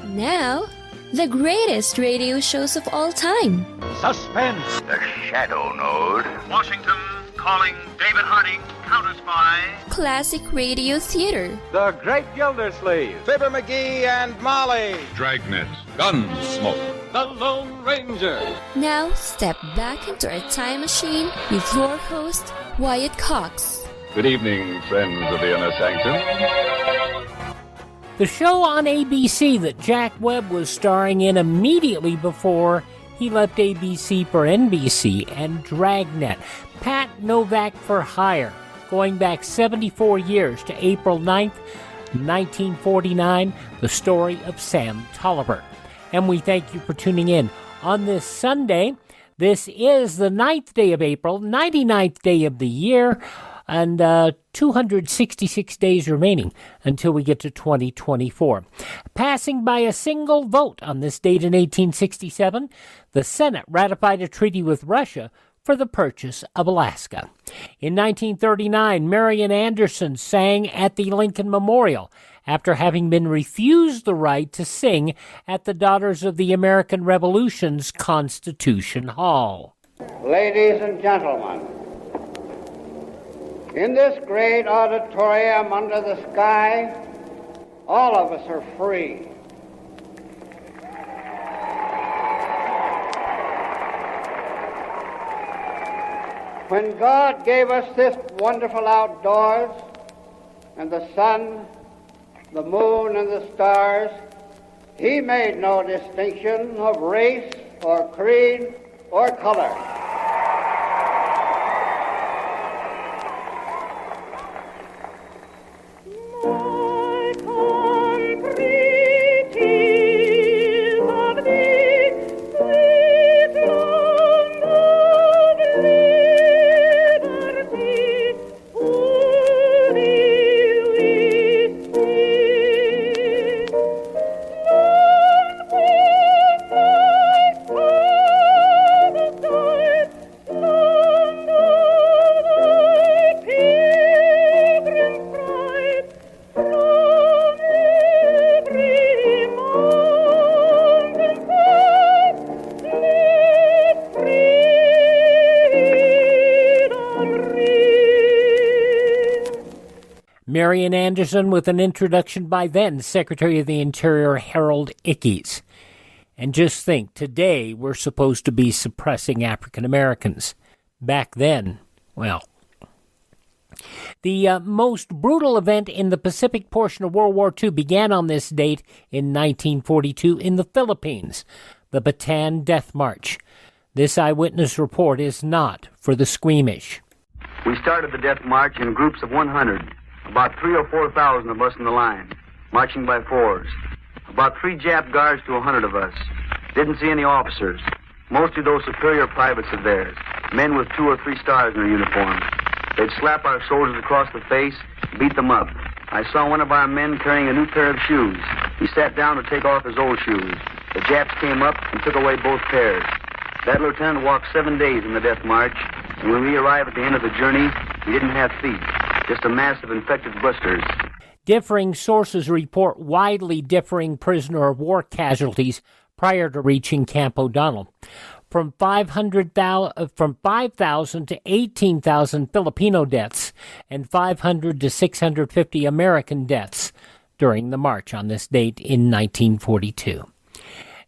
Now, the greatest radio shows of all time. Suspense. The Shadow Node. Washington calling David Harding, counter-spy. Classic radio theater. The Great Gildersleeve. Fibber McGee and Molly. Dragnet. Gunsmoke. The Lone Ranger. Now, step back into a time machine with your host, Wyatt Cox. Good evening, friends of the Inner Sanctum. The show on ABC that Jack Webb was starring in immediately before he left ABC for NBC, and Dragnet, Pat-Novak-for-Hire, going back 74 years to April 9th, 1949, the story of Sam Tolliver. And we thank you for tuning in on this Sunday. This is the 9th day of April, 99th day of the year, and 266 days remaining until we get to 2024. Passing by a single vote on this date in 1867, the Senate ratified a treaty with Russia for the purchase of Alaska. In 1939, Marian Anderson sang at the Lincoln Memorial after having been refused the right to sing at the Daughters of the American Revolution's Constitution Hall. Ladies and gentlemen, in this great auditorium under the sky, all of us are free. When God gave us this wonderful outdoors, and the sun, the moon, and the stars, He made no distinction of race or creed or color. Marian Anderson with an introduction by then Secretary of the Interior Harold Ickes. And just think, today we're supposed to be suppressing African Americans. Back then, well. The most brutal event in the Pacific portion of World War II began on this date in 1942 in the Philippines, the Bataan Death March. This eyewitness report is not for the squeamish. We started the death march in groups of 100. About 3,000 or 4,000 of us in the line, marching by fours. About 3 Jap guards to 100 of us. Didn't see any officers. Mostly those superior privates of theirs, men with 2 or 3 stars in their uniforms. They'd slap our soldiers across the face, beat them up. I saw one of our men carrying a new pair of shoes. He sat down to take off his old shoes. The Japs came up and took away both pairs. That lieutenant walked 7 days in the death march, and when we arrived at the end of the journey, he didn't have feet. Just a mass of infected blisters. Differing sources report widely differing prisoner of war casualties prior to reaching Camp O'Donnell. From 5,000 to 18,000 Filipino deaths and 500 to 650 American deaths during the march on this date in 1942.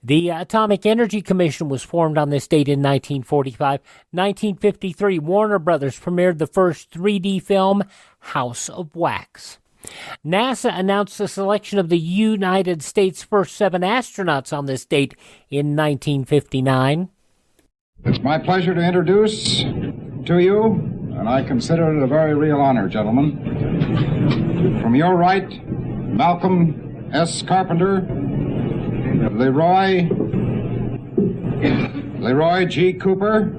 The Atomic Energy Commission was formed on this date in 1945. 1953, Warner Brothers premiered the first 3D film, House of Wax. NASA announced the selection of the United States' first 7 astronauts on this date in 1959. It's my pleasure to introduce to you, and I consider it a very real honor, gentlemen. From your right, Malcolm S. Carpenter, Leroy G. Cooper,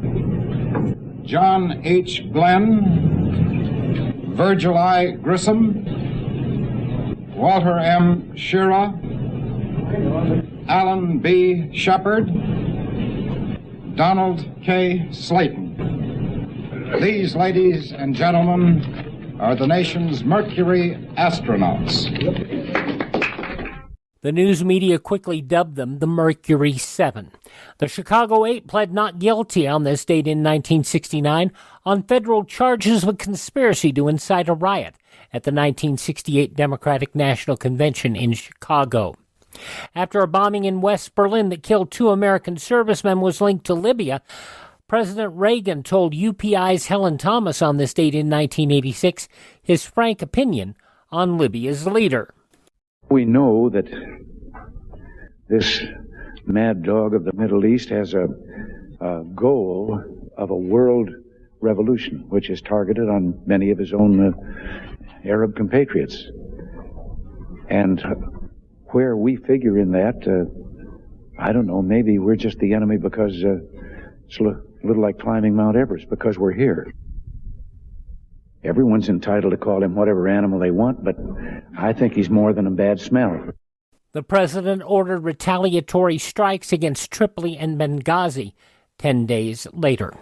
John H. Glenn, Virgil I. Grissom, Walter M. Shira, Alan B. Shepard, Donald K. Slayton. These, ladies and gentlemen, are the nation's Mercury astronauts. The news media quickly dubbed them the Mercury 7. The Chicago 8 pled not guilty on this date in 1969 on federal charges of conspiracy to incite a riot at the 1968 Democratic National Convention in Chicago. After a bombing in West Berlin that killed 2 American servicemen was linked to Libya, President Reagan told UPI's Helen Thomas on this date in 1986 his frank opinion on Libya's leader. We know that this mad dog of the Middle East has a goal of a world revolution, which is targeted on many of his own Arab compatriots. And where we figure in that, I don't know, maybe we're just the enemy because it's a little like climbing Mount Everest, because we're here. Everyone's entitled to call him whatever animal they want, but I think he's more than a bad smell. The president ordered retaliatory strikes against Tripoli and Benghazi 10 days later.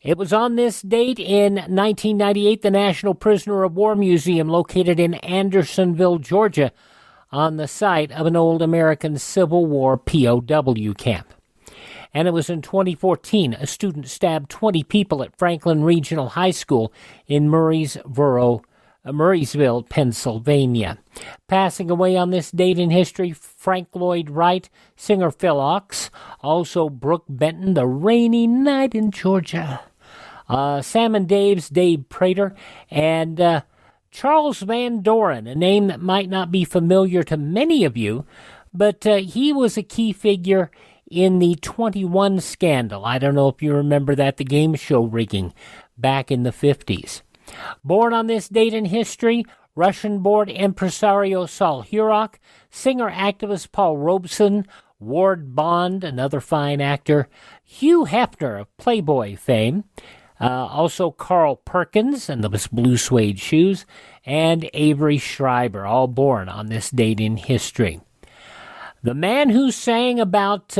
It was on this date in 1998 the National Prisoner of War Museum, located in Andersonville, Georgia, on the site of an old American Civil War POW camp. And it was in 2014 a student stabbed 20 people at Franklin Regional High School in Murrysville, Pennsylvania. Passing away on this date in history, Frank Lloyd Wright, singer Phil Ochs, also Brooke Benton, The Rainy Night in Georgia, Sam and Dave's Dave Prater, and Charles Van Doren, a name that might not be familiar to many of you, but he was a key figure in the 21 scandal. I don't know if you remember that, the game show rigging back in the 50s. Born on this date in history, Russian-born impresario Saul Hurok, singer-activist Paul Robeson, Ward Bond, another fine actor, Hugh Hefner of Playboy fame, also Carl Perkins and those blue suede shoes, and Avery Schreiber, all born on this date in history. The man who sang about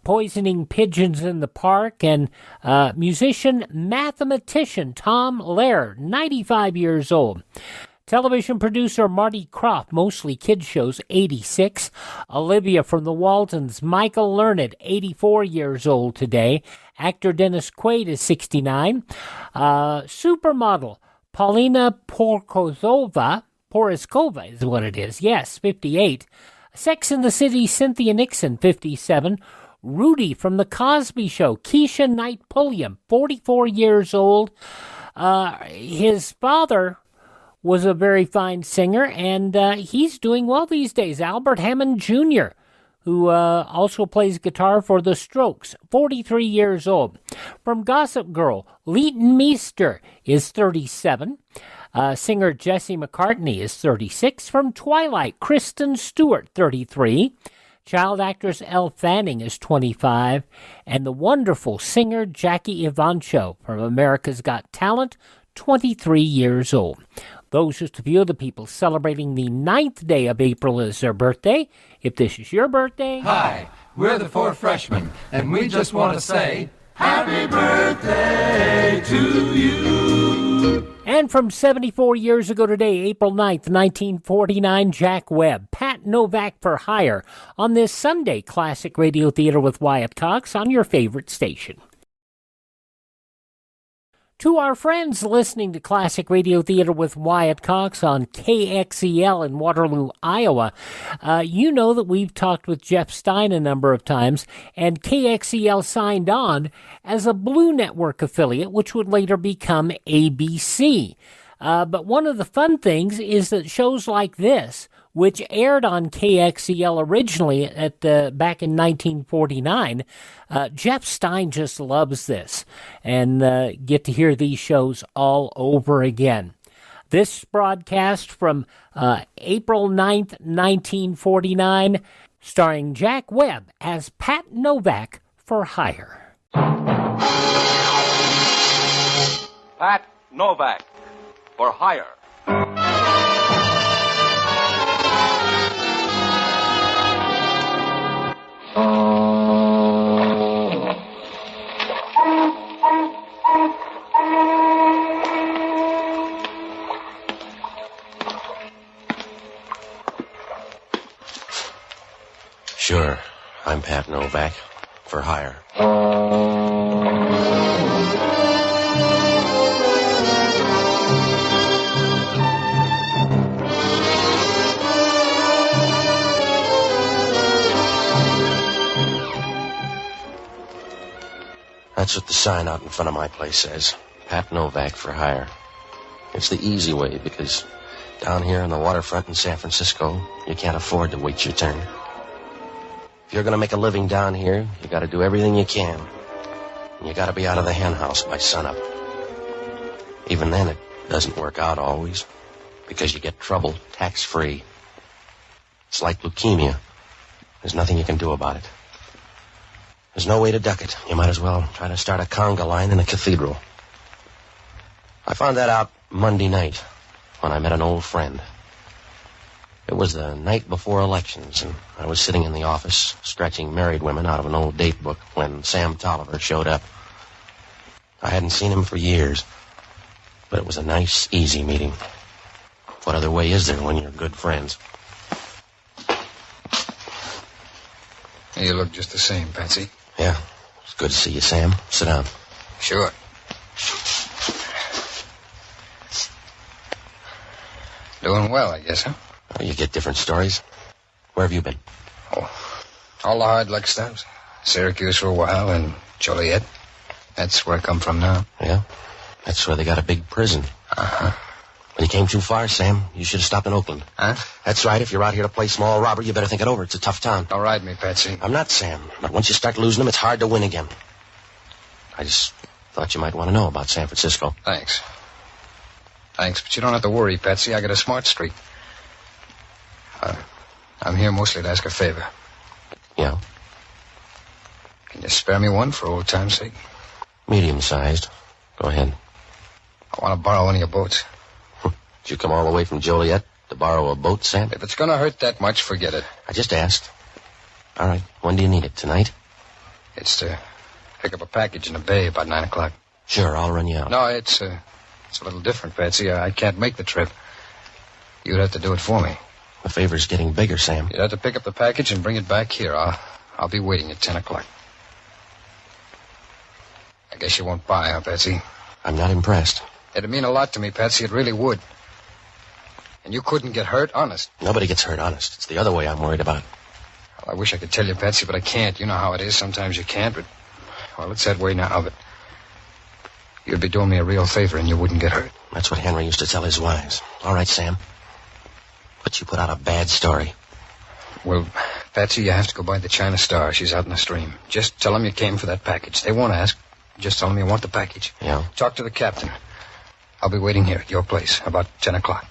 poisoning pigeons in the park, and musician, mathematician Tom Lehrer, 95 years old. Television producer Marty Krofft, mostly kids shows, 86. Olivia from the Waltons, Michael Learned, 84 years old today. Actor Dennis Quaid is 69. Supermodel Paulina Poriskova is what it is. Yes, 58. Sex and the City Cynthia Nixon, 57. Rudy from The Cosby Show, Keisha Knight Pulliam, 44 years old. His father was a very fine singer, and he's doing well these days. Albert Hammond Jr., who also plays guitar for The Strokes, 43 years old. From Gossip Girl, Leighton Meester is 37. Singer Jesse McCartney is 36. From Twilight, Kristen Stewart, 33. Child actress Elle Fanning is 25. And the wonderful singer Jackie Evancho from America's Got Talent, 23 years old. Those are just a few of the people celebrating the 9th day of April as their birthday. If this is your birthday... Hi, we're the 4 freshmen, and we just want to say, Happy birthday to you! And from 74 years ago today, April 9th, 1949, Jack Webb, Pat-Novak-for-hire, on this Sunday Classic Radio Theater with Wyatt Cox on your favorite station. To our friends listening to Classic Radio Theater with Wyatt Cox on KXEL in Waterloo, Iowa, you know that we've talked with Jeff Stein a number of times, and KXEL signed on as a Blue Network affiliate, which would later become ABC. But one of the fun things is that shows like this, which aired on KXEL originally back in 1949, Jeff Stein just loves this, and get to hear these shows all over again. This broadcast from April 9th, 1949, starring Jack Webb as Pat Novak for hire. Pat Novak for hire. Pat Novak, for hire. That's what the sign out in front of my place says. Pat Novak, for hire. It's the easy way, because down here on the waterfront in San Francisco, you can't afford to wait your turn. If you're going to make a living down here, you got to do everything you can. And you got to be out of the hen house by sunup. Even then, it doesn't work out always, because you get trouble tax-free. It's like leukemia. There's nothing you can do about it. There's no way to duck it. You might as well try to start a conga line in a cathedral. I found that out Monday night when I met an old friend. It was the night before elections, and I was sitting in the office stretching married women out of an old date book when Sam Tolliver showed up. I hadn't seen him for years, but it was a nice, easy meeting. What other way is there when you're good friends? You look just the same, Patsy. Yeah, it's good to see you, Sam. Sit down. Sure. Doing well, I guess, huh? Oh, you get different stories. Where have you been? Oh, all the hard luck stops. Syracuse for a while and Joliet. That's where I come from now. Yeah? That's where they got a big prison. Uh-huh. When you came too far, Sam, you should have stopped in Oakland. Huh? That's right. If you're out here to play small robber, you better think it over. It's a tough town. Don't ride me, Patsy. I'm not, Sam. But once you start losing them, it's hard to win again. I just thought you might want to know about San Francisco. Thanks, but you don't have to worry, Patsy. I got a smart streak. I'm here mostly to ask a favor. Yeah? Can you spare me one for old time's sake? Medium-sized. Go ahead. I want to borrow one of your boats. Did you come all the way from Joliet to borrow a boat, Sam? If it's going to hurt that much, forget it. I just asked. All right. When do you need it? Tonight? It's to pick up a package in the bay about 9 o'clock. Sure, I'll run you out. No, it's a little different, Patsy. I can't make the trip. You'd have to do it for me. The favor's getting bigger, Sam. You'd have to pick up the package and bring it back here. I'll be waiting at 10 o'clock. I guess you won't buy, huh, Patsy? I'm not impressed. It'd mean a lot to me, Patsy. It really would. And you couldn't get hurt, honest. Nobody gets hurt, honest. It's the other way I'm worried about. Well, I wish I could tell you, Patsy, but I can't. You know how it is. Sometimes you can't, but... Well, it's that way now, but... You'd be doing me a real favor and you wouldn't get hurt. That's what Henry used to tell his wives. All right, Sam. But you put out a bad story. Well, Patsy, you have to go by the China Star. She's out in the stream. Just tell them you came for that package. They won't ask. Just tell them you want the package. Yeah? Talk to the captain. I'll be waiting here at your place about 10 o'clock.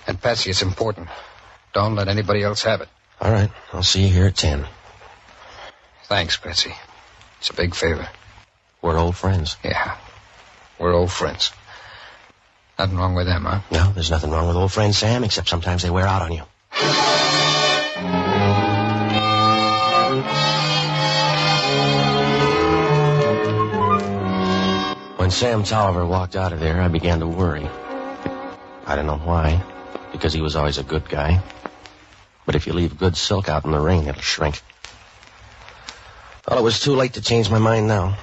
And, Patsy, it's important. Don't let anybody else have it. All right. I'll see you here at 10. Thanks, Patsy. It's a big favor. We're old friends. Yeah. We're old friends. Nothing wrong with them, huh? No, there's nothing wrong with old friends, Sam, except sometimes they wear out on you. When Sam Tolliver walked out of there, I began to worry. I don't know why, because he was always a good guy. But if you leave good silk out in the rain, it'll shrink. Well, it was too late to change my mind now.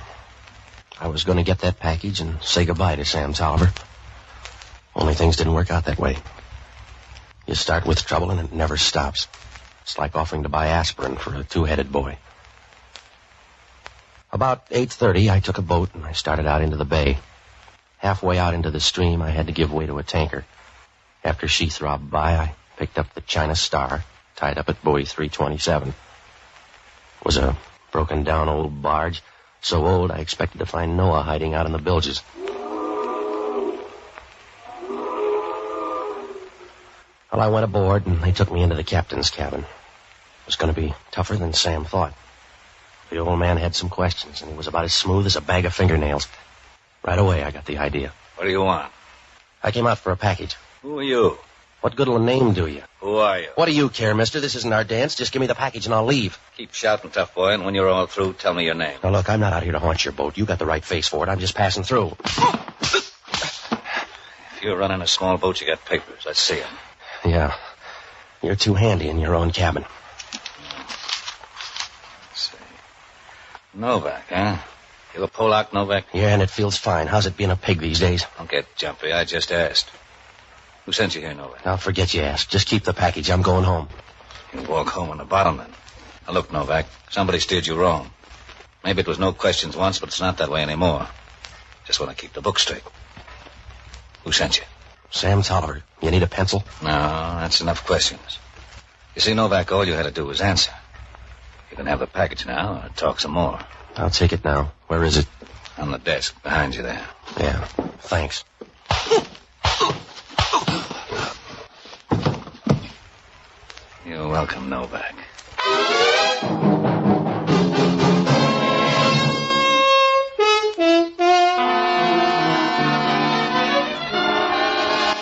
I was going to get that package and say goodbye to Sam Tolliver. Only things didn't work out that way. You start with trouble and it never stops. It's like offering to buy aspirin for a two-headed boy. About 8:30, I took a boat and I started out into the bay. Halfway out into the stream, I had to give way to a tanker. After she throbbed by, I picked up the China Star, tied up at buoy 327. It was a broken-down old barge, so old I expected to find Noah hiding out in the bilges. Well, I went aboard, and they took me into the captain's cabin. It was going to be tougher than Sam thought. The old man had some questions, and he was about as smooth as a bag of fingernails. Right away, I got the idea. What do you want? I came out for a package. Who are you? What good'll a name do you? Who are you? What do you care, mister? This isn't our dance. Just give me the package and I'll leave. Keep shouting, tough boy, and when you're all through, tell me your name. Now, look, I'm not out here to haunt your boat. You got the right face for it. I'm just passing through. If you're running a small boat, you got papers. I see 'em. Yeah. You're too handy in your own cabin. Novak, huh? You a Polak, Novak? Yeah, and it feels fine. How's it being a pig these days? Don't get jumpy. I just asked. Who sent you here, Novak? I'll forget you asked. Just keep the package. I'm going home. You walk home on the bottom, then. Now, look, Novak, somebody steered you wrong. Maybe it was no questions once, but it's not that way anymore. Just want to keep the book straight. Who sent you? Sam Tolliver. You need a pencil? No, that's enough questions. You see, Novak, all you had to do was answer. You can have the package now or talk some more. I'll take it now. Where is it? On the desk, behind you there. Yeah, thanks. You're welcome, Novak.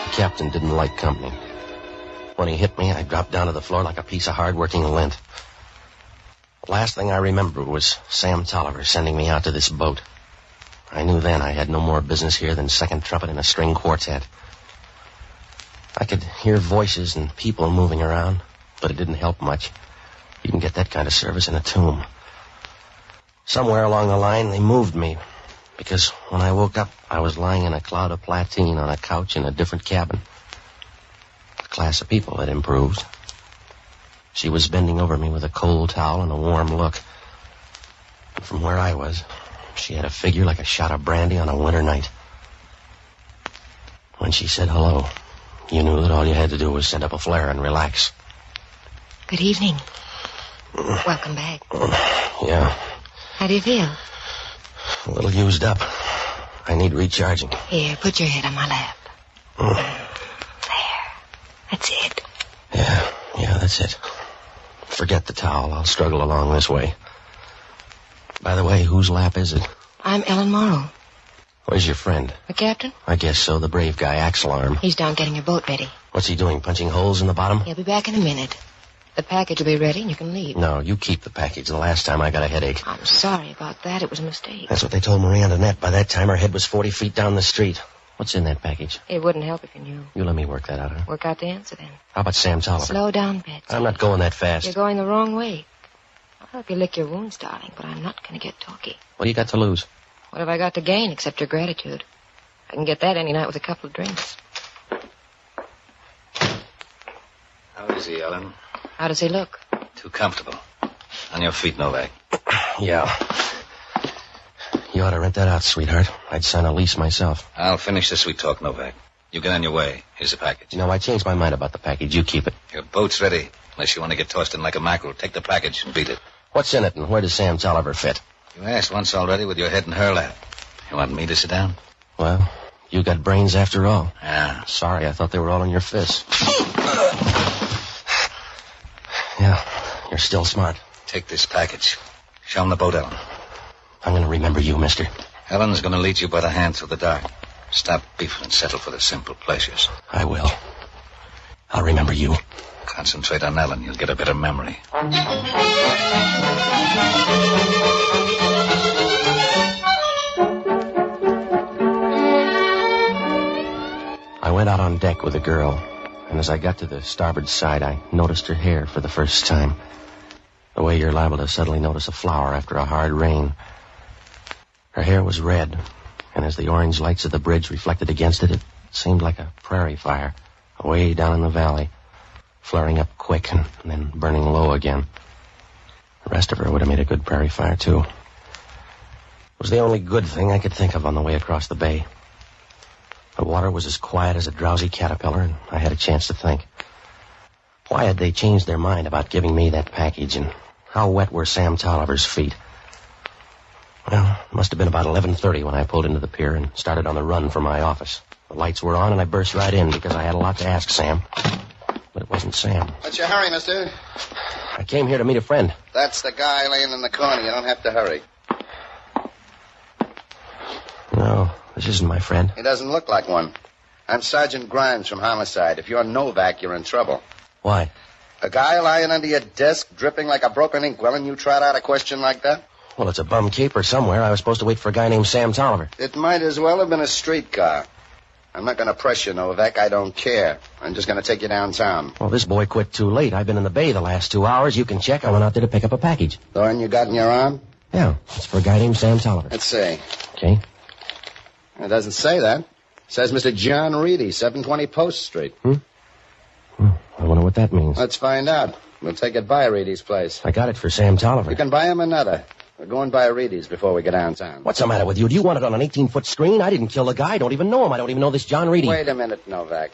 The captain didn't like company. When he hit me, I dropped down to the floor like a piece of hard-working lint. The last thing I remember was Sam Tolliver sending me out to this boat. I knew then I had no more business here than second trumpet in a string quartet. I could hear voices and people moving around, but it didn't help much. You can get that kind of service in a tomb. Somewhere along the line, they moved me, because when I woke up, I was lying in a cloud of plateen on a couch in a different cabin. The class of people had improved. She was bending over me with a cold towel and a warm look. And from where I was, she had a figure like a shot of brandy on a winter night. When she said hello, you knew that all you had to do was send up a flare and relax. Good evening. Welcome back. Yeah, How do you feel? a little used up. I need recharging. Here, put your head on my lap. There. That's it. Yeah, that's it. Forget the towel. I'll struggle along this way. By the way, whose lap is it? I'm Ellen Morrow. Where's your friend? The captain? I guess so, the brave guy, Axel Arm. He's down getting your boat ready. What's he doing, punching holes in the bottom? He'll be back in a minute. The package will be ready and you can leave. No, you keep the package. The last time I got a headache. I'm sorry about that. It was a mistake. That's what they told Marie Antoinette. By that time, her head was 40 feet down the street. What's in that package? It wouldn't help if you knew. You let me work that out, huh? Work out the answer then. How about Sam Tolliver? Slow down, Betsy. I'm not going that fast. You're going the wrong way. I'll help you lick your wounds, darling, but I'm not going to get talky. What do you got to lose? What have I got to gain except your gratitude? I can get that any night with a couple of drinks. How is he, Ellen? How does he look? Too comfortable. On your feet, Novak. Yeah. You ought to rent that out, sweetheart. I'd sign a lease myself. I'll finish this sweet talk, Novak. You get on your way. Here's the package. No, I changed my mind about the package. You keep it. Your boat's ready. Unless you want to get tossed in like a mackerel, take the package and beat it. What's in it, and where does Sam Tolliver fit? You asked once already with your head in her lap. You want me to sit down? Well, you got brains after all. Yeah. Sorry, I thought they were all in your fists. Yeah, you're still smart. Take this package. Show him the boat, Ellen. I'm going to remember you, mister. Ellen's going to lead you by the hand through the dark. Stop beefing and settle for the simple pleasures. I will. I'll remember you. Concentrate on Ellen. You'll get a better memory. I went out on deck with a girl, and as I got to the starboard side, I noticed her hair for the first time. The way you're liable to suddenly notice a flower after a hard rain. Her hair was red, and as the orange lights of the bridge reflected against it, it seemed like a prairie fire, away down in the valley, flaring up quick and then burning low again. The rest of her would have made a good prairie fire, too. It was the only good thing I could think of on the way across the bay. The water was as quiet as a drowsy caterpillar, and I had a chance to think. Why had they changed their mind about giving me that package, and how wet were Sam Tolliver's feet? Well, it must have been about 11:30 when I pulled into the pier and started on the run for my office. The lights were on, and I burst right in because I had a lot to ask Sam. But it wasn't Sam. What's your hurry, mister? I came here to meet a friend. That's the guy laying in the corner. You don't have to hurry. No, this isn't my friend. He doesn't look like one. I'm Sergeant Grimes from Homicide. If you're Novak, you're in trouble. Why? A guy lying under your desk, dripping like a broken inkwell, and you trot out a question like that? Well, it's a bum caper somewhere. I was supposed to wait for a guy named Sam Tolliver. It might as well have been a streetcar. I'm not going to press you, Novak. I don't care. I'm just going to take you downtown. Well, this boy quit too late. I've been in the bay the last 2 hours. You can check. I went out there to pick up a package. The one you got in your arm? Yeah, it's for a guy named Sam Tolliver. Let's see. Okay. It doesn't say that. It says Mr. John Reedy, 720 Post Street. I wonder what that means. Let's find out. We'll take it by Reedy's place. I got it for Sam Tolliver. You can buy him another. We're going by Reedy's before we get downtown. What's the matter with you? Do you want it on an 18-foot screen? I didn't kill the guy. I don't even know him. I don't even know this John Reedy. Wait a minute, Novak.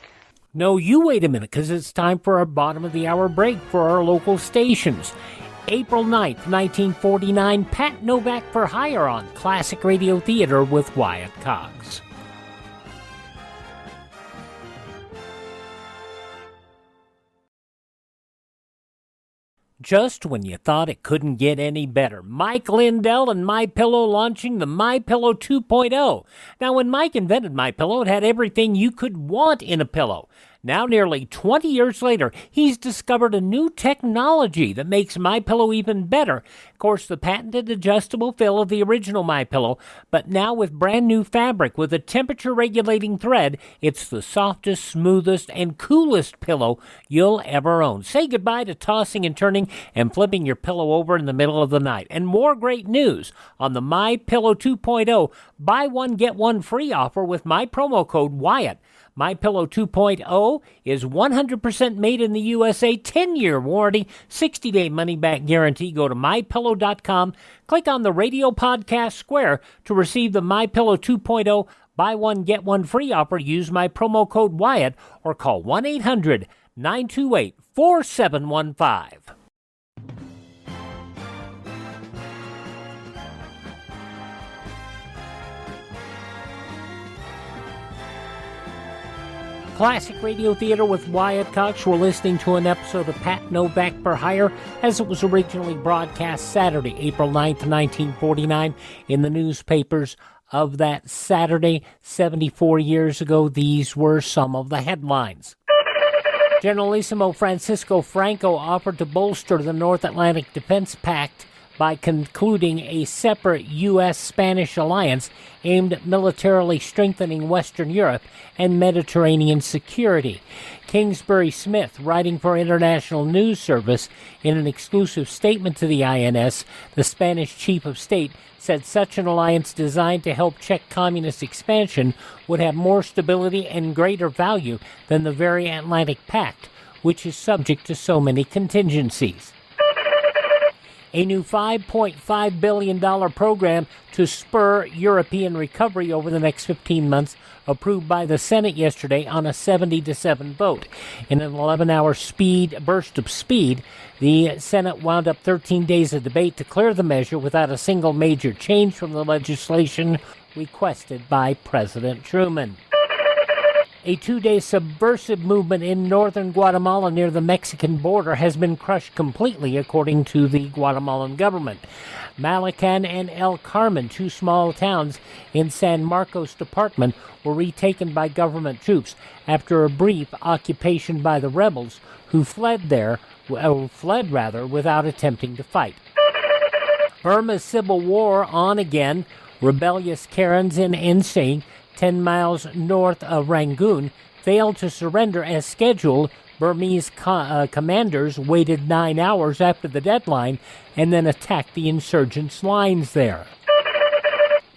No, you wait a minute, because it's time for our bottom-of-the-hour break for our local stations. April 9th, 1949, Pat-Novak-for-hire on Classic Radio Theater with Wyatt Cox. Just when you thought it couldn't get any better, Mike Lindell and MyPillow launching the MyPillow 2.0. Now, when Mike invented MyPillow, it had everything you could want in a pillow. Now, nearly 20 years later, he's discovered a new technology that makes MyPillow even better. Of course, the patented adjustable fill of the original MyPillow, but now with brand new fabric with a temperature-regulating thread, it's the softest, smoothest, and coolest pillow you'll ever own. Say goodbye to tossing and turning and flipping your pillow over in the middle of the night. And more great news on the MyPillow 2.0 buy one, get one free offer with my promo code Wyatt. MyPillow 2.0 is 100% made in the USA, 10-year warranty, 60-day money-back guarantee. Go to MyPillow.com, click on the radio podcast square to receive the MyPillow 2.0 buy one, get one free offer. Use my promo code Wyatt or call 1-800-928-4715. Classic Radio Theater with Wyatt Cox. We're listening to an episode of Pat-Novak-for-hire as it was originally broadcast Saturday, April 9th, 1949, in the newspapers of that Saturday, 74 years ago. These were some of the headlines. Generalissimo Francisco Franco offered to bolster the North Atlantic Defense Pact by concluding a separate U.S.-Spanish alliance aimed at militarily strengthening Western Europe and Mediterranean security. Kingsbury Smith, writing for International News Service, in an exclusive statement to the INS, the Spanish chief of state said such an alliance designed to help check communist expansion would have more stability and greater value than the very Atlantic Pact, which is subject to so many contingencies. A new $5.5 billion program to spur European recovery over the next 15 months, approved by the Senate yesterday on a 70-7 vote. In an 11-hour burst of speed, the Senate wound up 13 days of debate to clear the measure without a single major change from the legislation requested by President Truman. A two-day subversive movement in northern Guatemala near the Mexican border has been crushed completely, according to the Guatemalan government. Malacan and El Carmen, two small towns in San Marcos Department, were retaken by government troops after a brief occupation by the rebels, who fled without attempting to fight. Burma's civil war on again. Rebellious Karens in Insane, 10 miles north of Rangoon, failed to surrender as scheduled. Burmese commanders waited 9 hours after the deadline and then attacked the insurgents' lines there.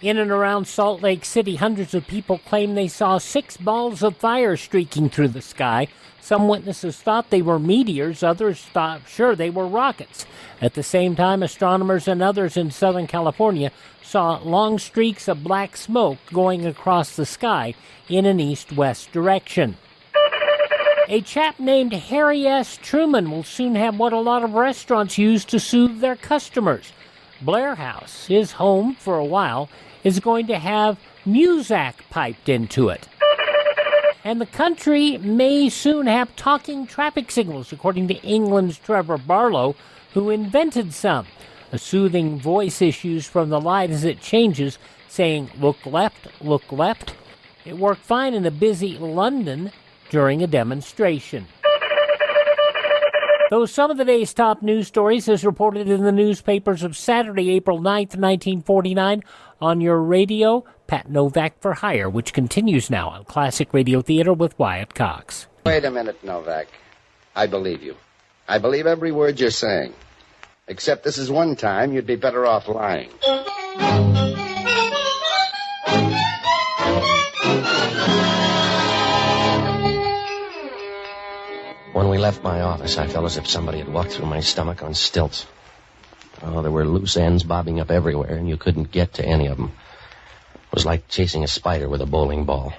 In and around Salt Lake City, hundreds of people claim they saw 6 balls of fire streaking through the sky. Some witnesses thought they were meteors, others thought sure they were rockets. At the same time, astronomers and others in Southern California saw long streaks of black smoke going across the sky in an east-west direction. A chap named Harry S. Truman will soon have what a lot of restaurants use to soothe their customers. Blair House, his home for a while, is going to have Muzak piped into it. And the country may soon have talking traffic signals, according to England's Trevor Barlow, who invented some. A soothing voice issues from the light as it changes, saying, "Look left, look left." It worked fine in a busy London during a demonstration. Those some of the day's top news stories as reported in the newspapers of Saturday, April 9th, 1949, on your radio, Pat-Novak-for-hire, which continues now on Classic Radio Theater with Wyatt Cox. Wait a minute, Novak. I believe you. I believe every word you're saying. Except this is one time you'd be better off lying. When we left my office, I felt as if somebody had walked through my stomach on stilts. Oh, there were loose ends bobbing up everywhere, and you couldn't get to any of them. It was like chasing a spider with a bowling ball.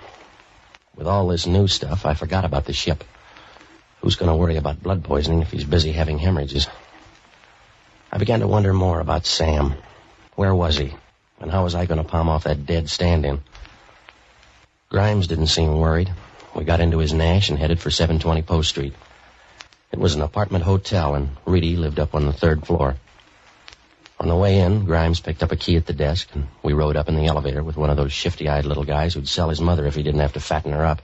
With all this new stuff, I forgot about the ship. Who's going to worry about blood poisoning if he's busy having hemorrhages? I began to wonder more about Sam. Where was he? And how was I going to palm off that dead stand-in? Grimes didn't seem worried. We got into his Nash and headed for 720 Post Street. It was an apartment hotel, and Reedy lived up on the 3rd floor. On the way in, Grimes picked up a key at the desk, and we rode up in the elevator with one of those shifty-eyed little guys who'd sell his mother if he didn't have to fatten her up.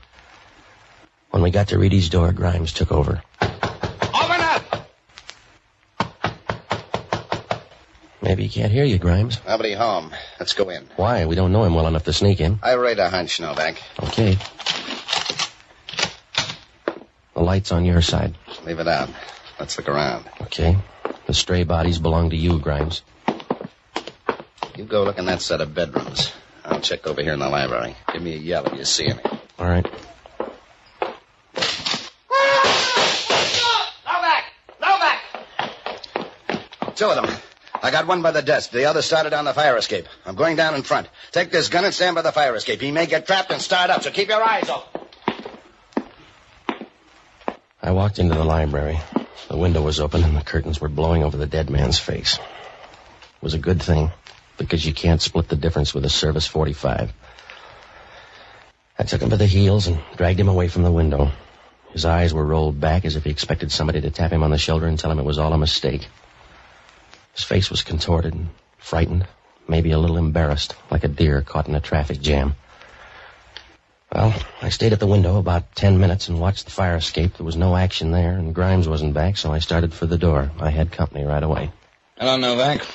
When we got to Reedy's door, Grimes took over. Open up! Maybe he can't hear you, Grimes. Nobody home. Let's go in. Why? We don't know him well enough to sneak in. I rate a hunch, Novak. Okay. The light's on your side. Leave it out. Let's look around. Okay. The stray bodies belong to you, Grimes. You go look in that set of bedrooms. I'll check over here in the library. Give me a yell if you see any. All right. Novak! Two of them. I got one by the desk. The other started on the fire escape. I'm going down in front. Take this gun and stand by the fire escape. He may get trapped and start up, so keep your eyes open. I walked into the library. The window was open and the curtains were blowing over the dead man's face. It was a good thing, because you can't split the difference with a service 45. I took him by the heels and dragged him away from the window. His eyes were rolled back as if he expected somebody to tap him on the shoulder and tell him it was all a mistake. His face was contorted and frightened, maybe a little embarrassed, like a deer caught in a traffic jam. Well, I stayed at the window about 10 minutes and watched the fire escape. There was no action there, and Grimes wasn't back, so I started for the door. I had company right away. Hello, Novak.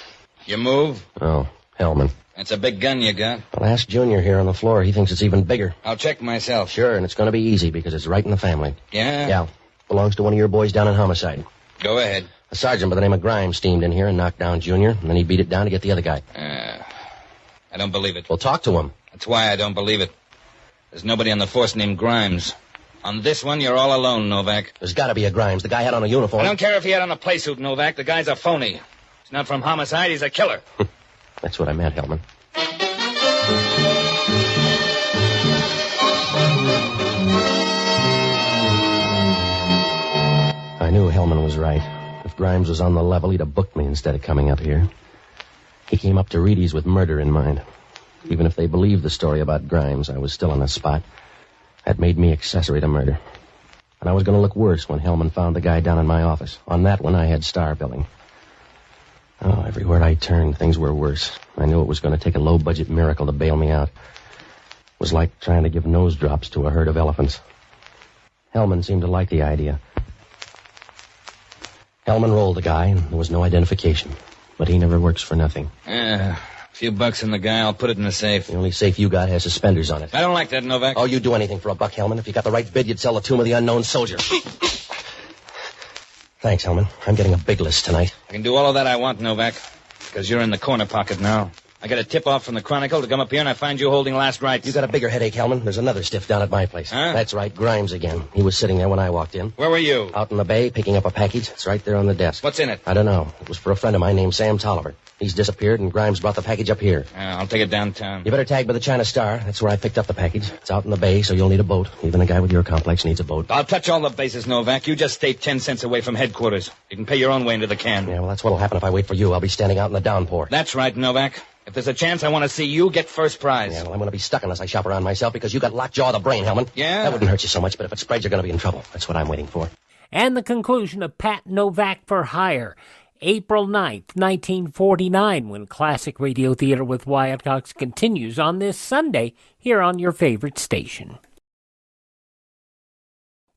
You move? Oh, Hellman. That's a big gun you got. Well, ask Junior here on the floor. He thinks it's even bigger. I'll check myself. Sure, and it's going to be easy because it's right in the family. Yeah? Yeah. Belongs to one of your boys down in homicide. Go ahead. A sergeant by the name of Grimes steamed in here and knocked down Junior, and then he beat it down to get the other guy. I don't believe it. Well, talk to him. That's why I don't believe it. There's nobody on the force named Grimes. On this one, you're all alone, Novak. There's got to be a Grimes. The guy had on a uniform. I don't care if he had on a playsuit, Novak. The guy's a phony. He's not from homicide. He's a killer. That's what I meant, Hellman. I knew Hellman was right. If Grimes was on the level, he'd have booked me instead of coming up here. He came up to Reedy's with murder in mind. Even if they believed the story about Grimes, I was still on the spot. That made me accessory to murder. And I was going to look worse when Hellman found the guy down in my office. On that one, I had star billing. Oh, everywhere I turned, things were worse. I knew it was going to take a low-budget miracle to bail me out. It was like trying to give nose drops to a herd of elephants. Hellman seemed to like the idea. Hellman rolled the guy, and there was no identification. But he never works for nothing. A few bucks in the guy. I'll put it in the safe. The only safe you got has suspenders on it. I don't like that, Novak. Oh, you'd do anything for a buck, Hellman. If you got the right bid, you'd sell the tomb of the unknown soldier. Thanks, Hellman. I'm getting a big list tonight. I can do all of that I want, Novak, because you're in the corner pocket now. I get a tip-off from the Chronicle to come up here, and I find you holding last rites. You got a bigger headache, Hellman. There's another stiff down at my place. Huh? That's right, Grimes again. He was sitting there when I walked in. Where were you? Out in the bay, picking up a package. It's right there on the desk. What's in it? I don't know. It was for a friend of mine named Sam Tolliver. He's disappeared, and Grimes brought the package up here. I'll take it downtown. You better tag by the China Star. That's where I picked up the package. It's out in the bay, so you'll need a boat. Even a guy with your complex needs a boat. I'll touch all the bases, Novak. You just stay 10 cents away from headquarters. You can pay your own way into the can. Yeah, well, that's what'll happen if I wait for you. I'll be standing out in the downpour. That's right, Novak. If there's a chance, I want to see you get first prize. Yeah, well, I'm going to be stuck unless I shop around myself because you got lockjaw of the brain, Hellman. Yeah? That wouldn't hurt you so much, but if it spreads, you're going to be in trouble. That's what I'm waiting for. And the conclusion of Pat-Novak-for-hire, April 9th, 1949, when Classic Radio Theater with Wyatt Cox continues on this Sunday here on your favorite station.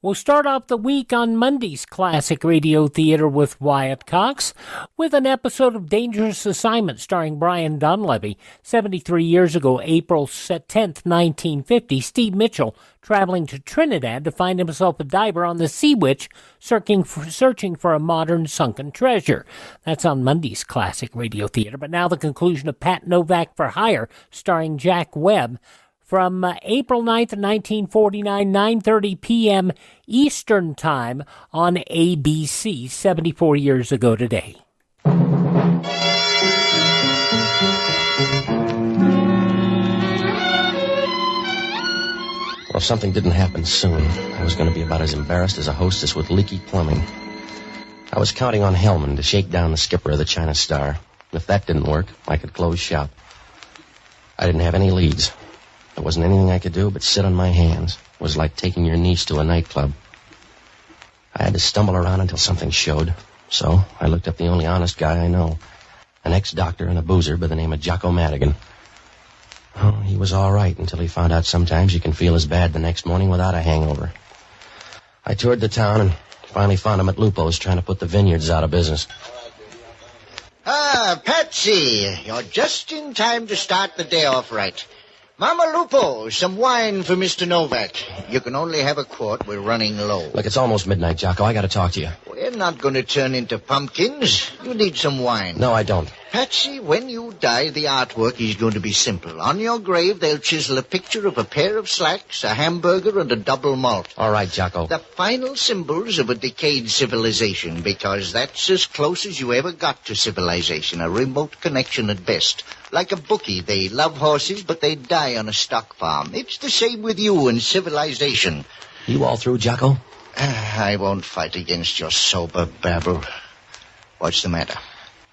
We'll start off the week on Monday's Classic Radio Theater with Wyatt Cox with an episode of Dangerous Assignment starring Brian Donlevy. 73 years ago, April 10th, 1950, Steve Mitchell traveling to Trinidad to find himself a diver on the Sea Witch searching for a modern sunken treasure. That's on Monday's Classic Radio Theater. But now the conclusion of Pat-Novak-for-Hire starring Jack Webb. From April 9th, 1949, 9:30 p.m. Eastern Time on ABC, 74 years ago today. Well, if something didn't happen soon, I was going to be about as embarrassed as a hostess with leaky plumbing. I was counting on Hellman to shake down the skipper of the China Star. If that didn't work, I could close shop. I didn't have any leads. There wasn't anything I could do but sit on my hands. It was like taking your niece to a nightclub. I had to stumble around until something showed. So I looked up the only honest guy I know, an ex-doctor and a boozer by the name of Jocko Madigan. Oh, he was all right until he found out sometimes you can feel as bad the next morning without a hangover. I toured the town and finally found him at Lupo's trying to put the vineyards out of business. Ah, Patsy, you're just in time to start the day off right. Mama Lupo, some wine for Mr. Novak. You can only have a quart. We're running low. Look, it's almost midnight, Jocko. I got to talk to you. We're not going to turn into pumpkins. You need some wine. No, I don't. Patsy, when you die, the artwork is going to be simple. On your grave, they'll chisel a picture of a pair of slacks, a hamburger, and a double malt. All right, Jocko. The final symbols of a decayed civilization, because that's as close as you ever got to civilization, a remote connection at best. Like a bookie, they love horses, but they die on a stock farm. It's the same with you and civilization. You all through, Jocko? I won't fight against your sober babble. What's the matter?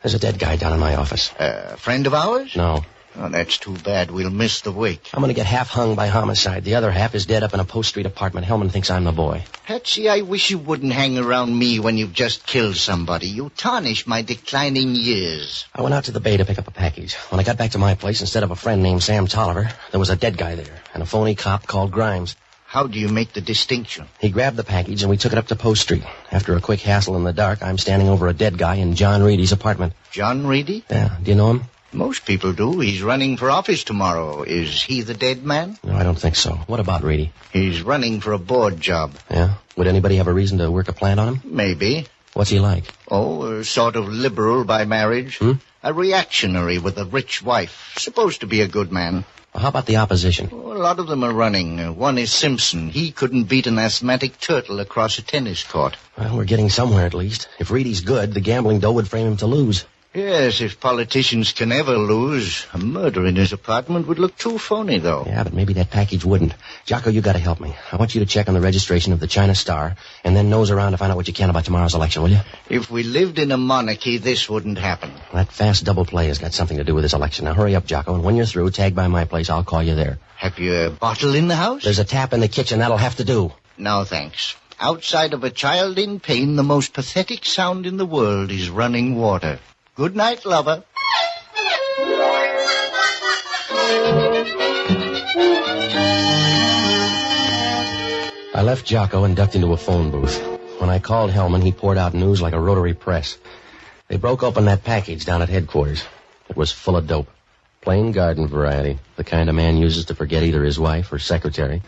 There's a dead guy down in my office. A friend of ours? No. Oh, that's too bad. We'll miss the wake. I'm going to get half hung by homicide. The other half is dead up in a Post Street apartment. Hellman thinks I'm the boy. Patsy, I wish you wouldn't hang around me when you've just killed somebody. You tarnish my declining years. I went out to the bay to pick up a package. When I got back to my place, instead of a friend named Sam Tolliver, there was a dead guy there and a phony cop called Grimes. How do you make the distinction? He grabbed the package and we took it up to Post Street. After a quick hassle in the dark, I'm standing over a dead guy in John Reedy's apartment. John Reedy? Yeah. Do you know him? Most people do. He's running for office tomorrow. Is he the dead man? No, I don't think so. What about Reedy? He's running for a board job. Yeah? Would anybody have a reason to work a plant on him? Maybe. What's he like? Oh, a sort of liberal by marriage. A reactionary with a rich wife. Supposed to be a good man. Well, how about the opposition? Oh, a lot of them are running. One is Simpson. He couldn't beat an asthmatic turtle across a tennis court. Well, we're getting somewhere at least. If Reedy's good, the gambling dough would frame him to lose. Yes, if politicians can ever lose. A murder in his apartment would look too phony, though. Yeah, but maybe that package wouldn't. Jocko, you got to help me. I want you to check on the registration of the China Star and then nose around to find out what you can about tomorrow's election, will you? If we lived in a monarchy, this wouldn't happen. That fast double play has got something to do with this election. Now hurry up, Jocko, and when you're through, tag by my place. I'll call you there. Have you a bottle in the house? There's a tap in the kitchen. That'll have to do. No, thanks. Outside of a child in pain, the most pathetic sound in the world is running water. Good night, lover. I left Jocko and ducked into a phone booth. When I called Hellman, he poured out news like a rotary press. They broke open that package down at headquarters. It was full of dope. Plain garden variety, the kind a man uses to forget either his wife or secretary.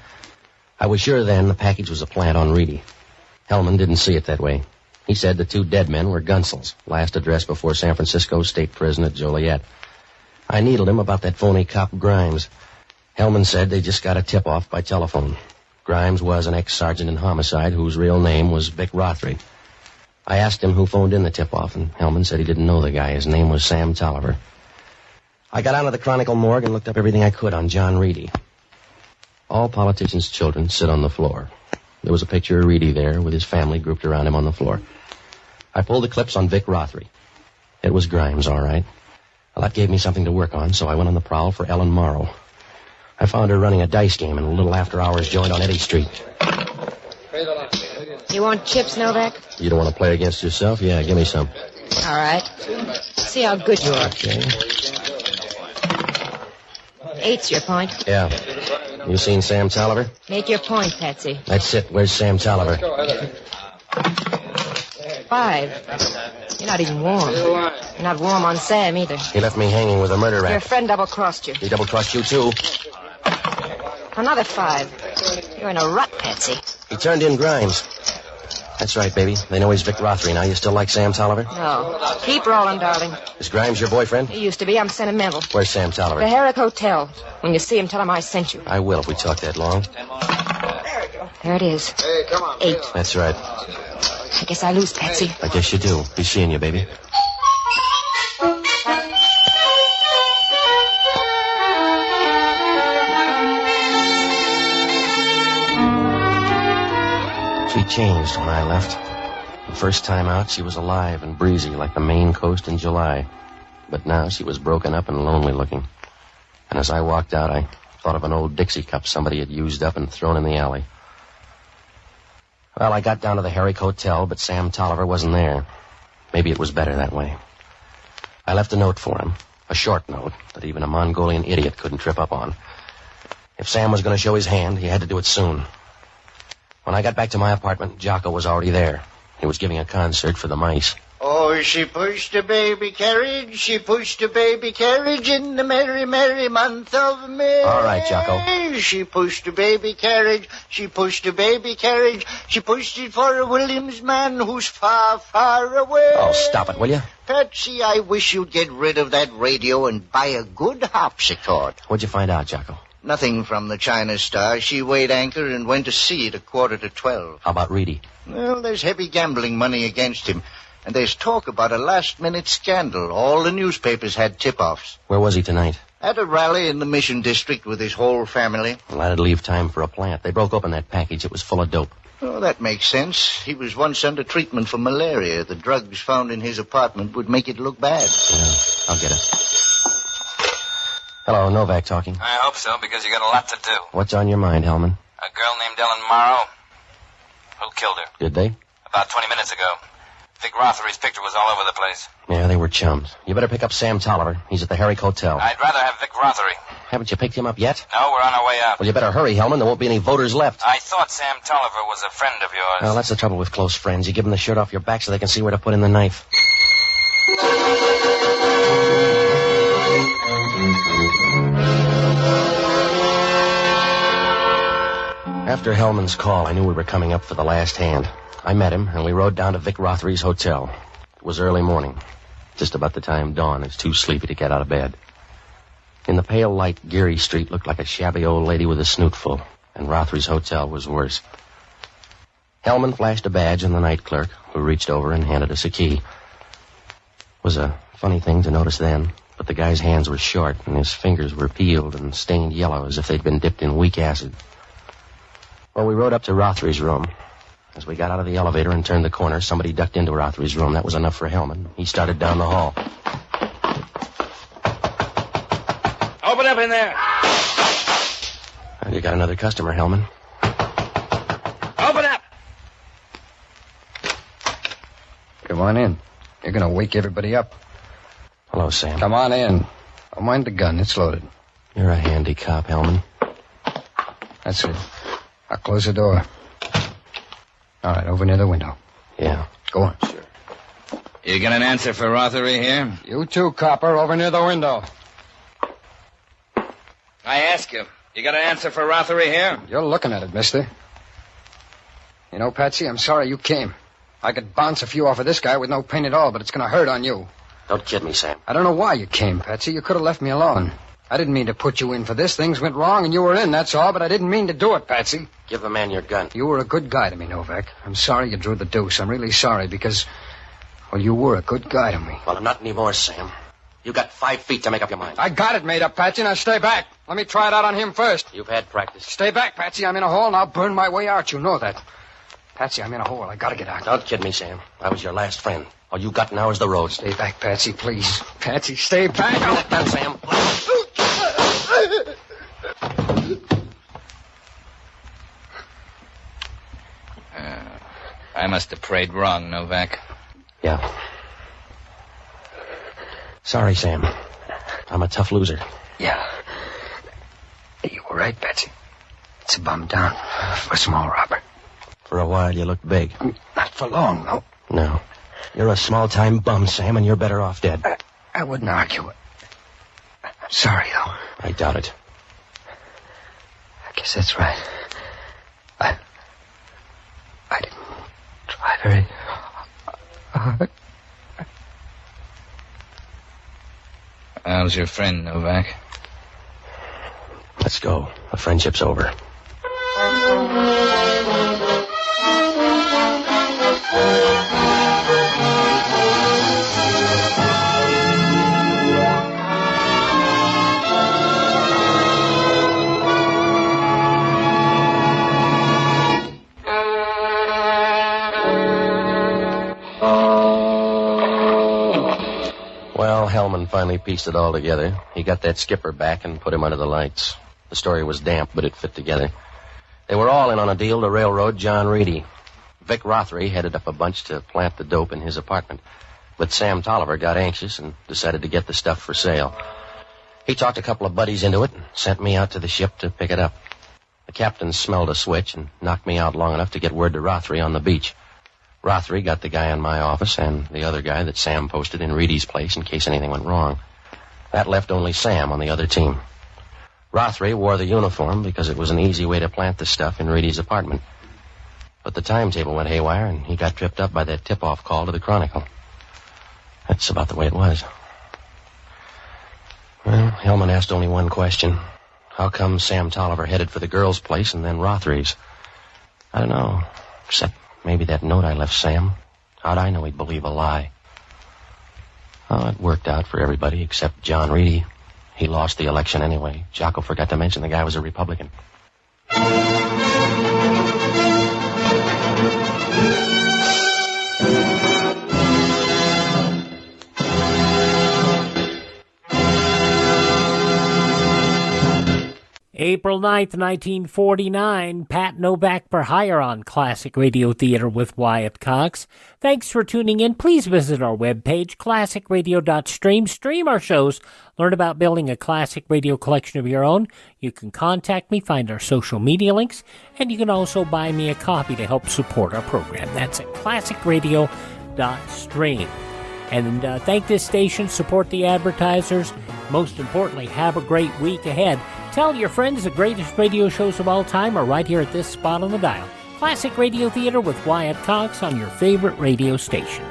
I was sure then the package was a plant on Reedy. Hellman didn't see it that way. He said the two dead men were Gunsels, last addressed before San Francisco State Prison at Joliet. I needled him about that phony cop Grimes. Hellman said they just got a tip-off by telephone. Grimes was an ex-sergeant in homicide whose real name was Vic Rothery. I asked him who phoned in the tip-off, and Hellman said he didn't know the guy. His name was Sam Tolliver. I got onto the Chronicle morgue and looked up everything I could on John Reedy. All politicians' children sit on the floor. There was a picture of Reedy there with his family grouped around him on the floor. I pulled the clips on Vic Rothery. It was Grimes, all right. Well, that gave me something to work on, so I went on the prowl for Ellen Morrow. I found her running a dice game in a little after-hours joint on Eddy Street. You want chips, Novak? You don't want to play against yourself? Yeah, give me some. All right. See how good you are. Okay. Eight's your point. Yeah. You seen Sam Tolliver? Make your point, Patsy. That's it. Where's Sam Tolliver? 5. You're not even warm. You're not warm on Sam, either. He left me hanging with a murder Your rap. friend double-crossed you. He double-crossed you, too. Another 5. You're in a rut, Patsy. He turned in Grimes. That's right, baby. They know he's Vic Rothery. Now you still like Sam Tolliver? No. Keep rolling, darling. Is Grimes your boyfriend? He used to be. I'm sentimental. Where's Sam Tolliver? The Herrick Hotel. When you see him, tell him I sent you. I will if we talk that long. There it is. Hey, come on. 8. That's right. I guess I lose, Patsy. I guess you do. Be seeing you, baby. She changed when I left. The first time out, she was alive and breezy like the Maine coast in July. But now she was broken up and lonely looking. And as I walked out, I thought of an old Dixie cup somebody had used up and thrown in the alley. Well, I got down to the Herrick Hotel, but Sam Tolliver wasn't there. Maybe it was better that way. I left a note for him, a short note that even a Mongolian idiot couldn't trip up on. If Sam was going to show his hand, he had to do it soon. When I got back to my apartment, Jocko was already there. He was giving a concert for the mice. Oh, she pushed a baby carriage, she pushed a baby carriage in the merry, merry month of May. All right, Jocko. She pushed a baby carriage, she pushed a baby carriage, she pushed it for a Williams man who's far, far away. Oh, stop it, will you? Patsy, I wish you'd get rid of that radio and buy a good harpsichord. What'd you find out, Jocko? Nothing from the China Star. She weighed anchor and went to sea at 11:45. How about Reedy? Well, there's heavy gambling money against him. And there's talk about a last-minute scandal. All the newspapers had tip-offs. Where was he tonight? At a rally in the Mission District with his whole family. Well, that'd leave time for a plant. They broke open that package. It was full of dope. Oh, that makes sense. He was once under treatment for malaria. The drugs found in his apartment would make it look bad. Yeah, I'll get it. Hello, Novak talking. I hope so, because you got a lot to do. What's on your mind, Hellman? A girl named Ellen Morrow. Who killed her? Did they? About 20 minutes ago. Vic Rothery's picture was all over the place. Yeah, they were chums. You better pick up Sam Tolliver. He's at the Herrick Hotel. I'd rather have Vic Rothery. Haven't you picked him up yet? No, we're on our way out. Well, you better hurry, Hellman. There won't be any voters left. I thought Sam Tolliver was a friend of yours. Well, that's the trouble with close friends. You give them the shirt off your back so they can see where to put in the knife. After Hellman's call, I knew we were coming up for the last hand. I met him, and we rode down to Vic Rothery's hotel. It was early morning, just about the time Dawn is too sleepy to get out of bed. In the pale light, Geary Street looked like a shabby old lady with a snoot full, and Rothery's hotel was worse. Hellman flashed a badge on the night clerk, who reached over and handed us a key. It was a funny thing to notice then, but the guy's hands were short, and his fingers were peeled and stained yellow as if they'd been dipped in weak acid. Well, we rode up to Rothery's room. As we got out of the elevator and turned the corner, somebody ducked into Rothery's room. That was enough for Hellman. He started down the hall. Open up in there. Well, you got another customer, Hellman. Open up. Come on in. You're going to wake everybody up. Hello, Sam. Come on in. Don't mind the gun. It's loaded. You're a handy cop, Hellman. That's it. I'll close the door. All right, over near the window. Yeah. Go on. Sure. You got an answer for Rothery here? You too, copper, over near the window. I ask you got an answer for Rothery here? You're looking at it, mister. You know, Patsy, I'm sorry you came. I could bounce a few off of this guy with no pain at all, but it's going to hurt on you. Don't kid me, Sam. I don't know why you came, Patsy. You could have left me alone. I didn't mean to put you in for this. Things went wrong and you were in, that's all, but I didn't mean to do it, Patsy. Give the man your gun. You were a good guy to me, Novak. I'm sorry you drew the deuce. I'm really sorry because, well, you were a good guy to me. Well, not anymore, Sam. You got 5 feet to make up your mind. I got it made up, Patsy. Now stay back. Let me try it out on him first. You've had practice. Stay back, Patsy. I'm in a hole and I'll burn my way out. You know that. Patsy, I'm in a hole. I gotta get out. Don't kid me, Sam. I was your last friend. All you got now is the road. Stay back, Patsy, please. Patsy, stay back. Now let that, Sam. I must have prayed wrong, Novak. Yeah. Sorry, Sam. I'm a tough loser. Yeah. You were right, Betsy. It's a bum down for a small robber. For a while, you looked big. Not for long, though. No. You're a small-time bum, Sam, and you're better off dead. I wouldn't argue it. I'm sorry, though. I doubt it. I guess that's right. I didn't try very hard. How's your friend, Novak? Let's go. The friendship's over. Well, Hellman finally pieced it all together. He got that skipper back and put him under the lights. The story was damp, but it fit together. They were all in on a deal to railroad John Reedy. Vic Rothery headed up a bunch to plant the dope in his apartment. But Sam Tolliver got anxious and decided to get the stuff for sale. He talked a couple of buddies into it and sent me out to the ship to pick it up. The captain smelled a switch and knocked me out long enough to get word to Rothery on the beach. Rothery got the guy in my office and the other guy that Sam posted in Reedy's place in case anything went wrong. That left only Sam on the other team. Rothery wore the uniform because it was an easy way to plant the stuff in Reedy's apartment. But the timetable went haywire, and he got tripped up by that tip-off call to the Chronicle. That's about the way it was. Well, Hellman asked only one question. How come Sam Tolliver headed for the girls' place and then Rothery's? I don't know, except maybe that note I left Sam. How'd I know he'd believe a lie? Oh, it worked out for everybody except John Reedy. He lost the election anyway. Jocko forgot to mention the guy was a Republican. April 9th, 1949, Pat-Novak-for-hire on Classic Radio Theater with Wyatt Cox. Thanks for tuning in. Please visit our webpage, classicradio.stream. Stream our shows. Learn about building a classic radio collection of your own. You can contact me, find our social media links, and you can also buy me a copy to help support our program. That's at classicradio.stream. And thank this station, support the advertisers. Most importantly, have a great week ahead. Tell your friends the greatest radio shows of all time are right here at this spot on the dial. Classic Radio Theater with Wyatt Cox on your favorite radio station.